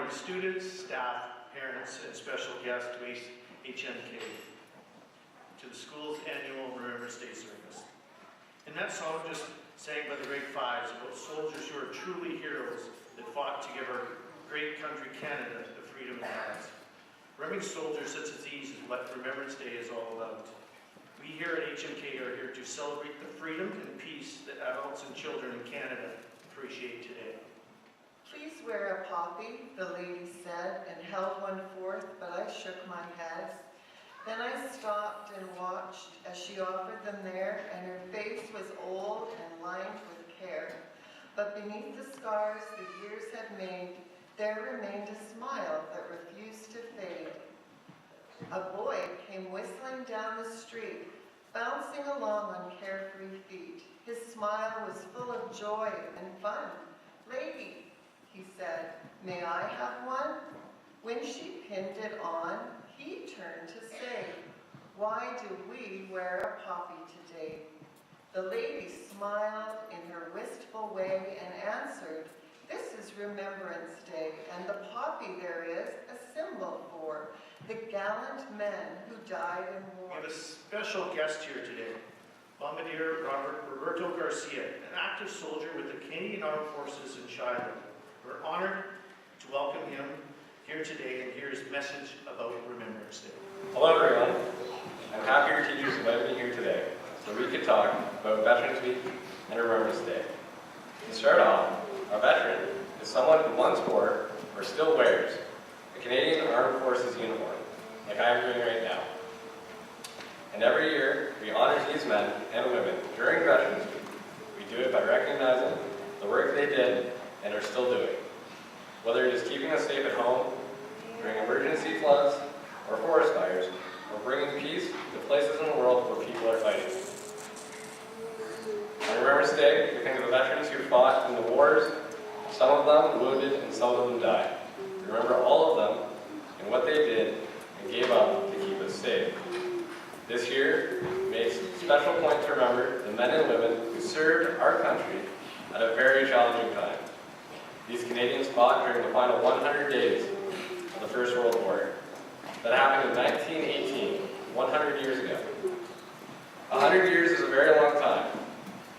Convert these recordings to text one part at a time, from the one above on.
morning, students, staff, parents, and special guests to HMK, to the school's annual Remembrance Day service. And that song just sang by the grade 5s about soldiers who are truly heroes that fought to give our great country Canada the freedom it has. Remembering soldiers such as these is what Remembrance Day is all about. We here at HMK are here to celebrate the freedom and peace that adults and children in Canada appreciate today. Please wear a poppy, the lady said, and held one forth, but I shook my head. Then I stopped and watched as she offered them there, and her face was old and lined with care. But beneath the scars the years had made, there remained a smile that refused to fade. A boy came whistling down the street, bouncing along on carefree feet. His smile was full of joy and fun. "Lady," he said, "may I have one?" When she pinned it on, he turned to say, "Why do we wear a poppy today?" The lady smiled in her wistful way and answered, "This is Remembrance Day, and the poppy there is a symbol for the gallant men who died in war." We have a special guest here today, Bombardier Roberto Garcia, an active soldier with the Canadian Armed Forces in Shiloh. We're honored to welcome him here today and hear his message about Remembrance Day. Hello everyone. I'm happy your teachers invited me here today so we could talk about Veterans Week and Remembrance Day. To start off, a veteran is someone who once wore or still wears a Canadian Armed Forces uniform, like I am doing right now. And every year, we honor these men and women during Veterans Week. We do it by recognizing the work they did and are still doing. Whether it is keeping us safe at home, during emergency floods, or forest fires, or bringing peace to places in the world where people are fighting. On Remembrance Day, we think of the veterans who fought in the wars, some of them wounded and some of them died. We remember all of them and what they did and gave up to keep us safe. This year makes a special point to remember the men and women who served our country at a very challenging time. These Canadians fought during the final 100 days of the First World War. That happened in 1918, 100 years ago. 100 years is a very long time.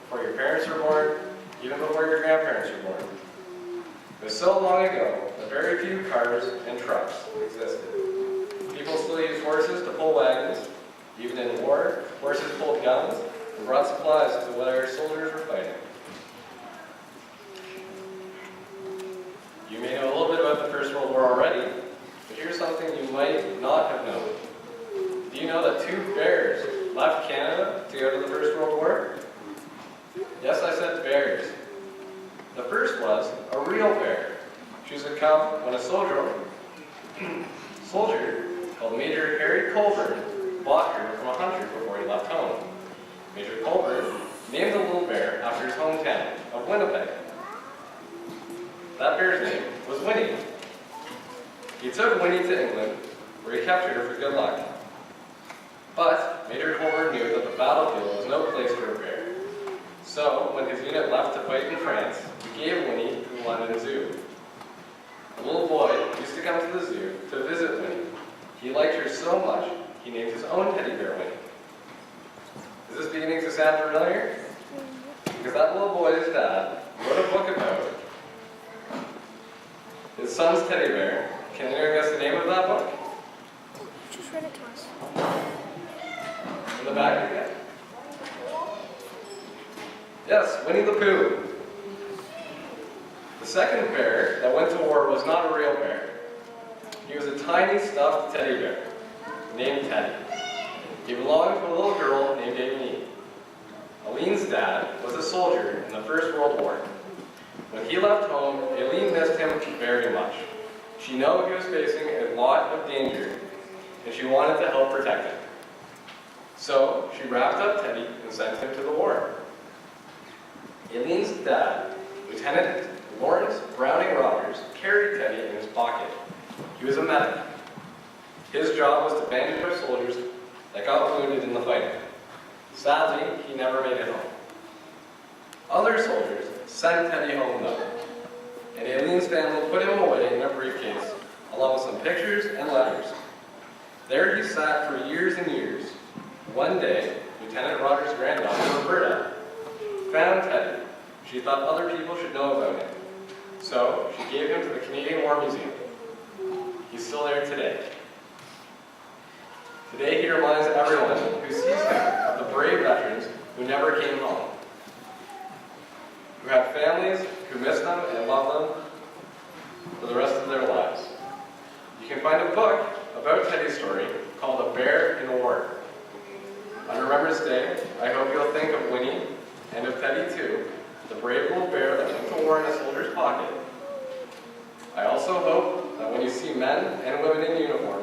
Before your parents were born, even before your grandparents were born. It was so long ago that very few cars and trucks existed. People still used horses to pull wagons. Even in war, horses pulled guns and brought supplies to what our soldiers were fighting. You may know a little bit about the First World War already, but here's something you might not have known. Do you know that 2 bears left Canada to go to the First World War? Yes, I said bears. The first was a real bear. She was a cub when a soldier called Major Harry Colburn bought her from a hunter before he left home. Major Colburn named the little bear after his hometown of Winnipeg. That bear's name was Winnie. He took Winnie to England, where he kept her for good luck. But Major Colburn knew that the battlefield was no place for a bear. So, when his unit left to fight in France, he gave Winnie to the London Zoo. A little boy used to come to the zoo to visit Winnie. He liked her so much, he named his own teddy bear Winnie. Is this beginning to sound familiar? Because that little boy's dad wrote a book about his son's teddy bear. Can anyone guess the name of that book? Just read it to us. In the back again. Yes, Winnie the Pooh. The second bear that went to war was not a real bear. He was a tiny stuffed teddy bear named Teddy. He belonged to a little girl named Aileen. Aileen's dad was a soldier in the First World War. When he left home, Aileen missed him very much. She knew he was facing a lot of danger, and she wanted to help protect him. So she wrapped up Teddy and sent him to the war. Aileen's dad, Lieutenant Lawrence Browning Rogers, carried Teddy in his pocket. He was a medic. His job was to bandage up soldiers that got wounded in the fighting. Sadly, he never made it home. Other soldiers sent Teddy home though. and Aileen's family put him away in a briefcase, along with some pictures and letters. There he sat for years and years. One day, Lieutenant Roger's granddaughter, Roberta, found Teddy. She thought other people should know about him. So, she gave him to the Canadian War Museum. He's still there today. Today, he reminds everyone who sees him of the brave veterans who never came home, who have families who miss them and love them for the rest of their lives. You can find a book about Teddy's story called A Bear in War. On Remembrance Day, I hope you'll think of Winnie and of Teddy too, the brave little bear that went to war in a soldier's pocket. I also hope that when you see men and women in uniform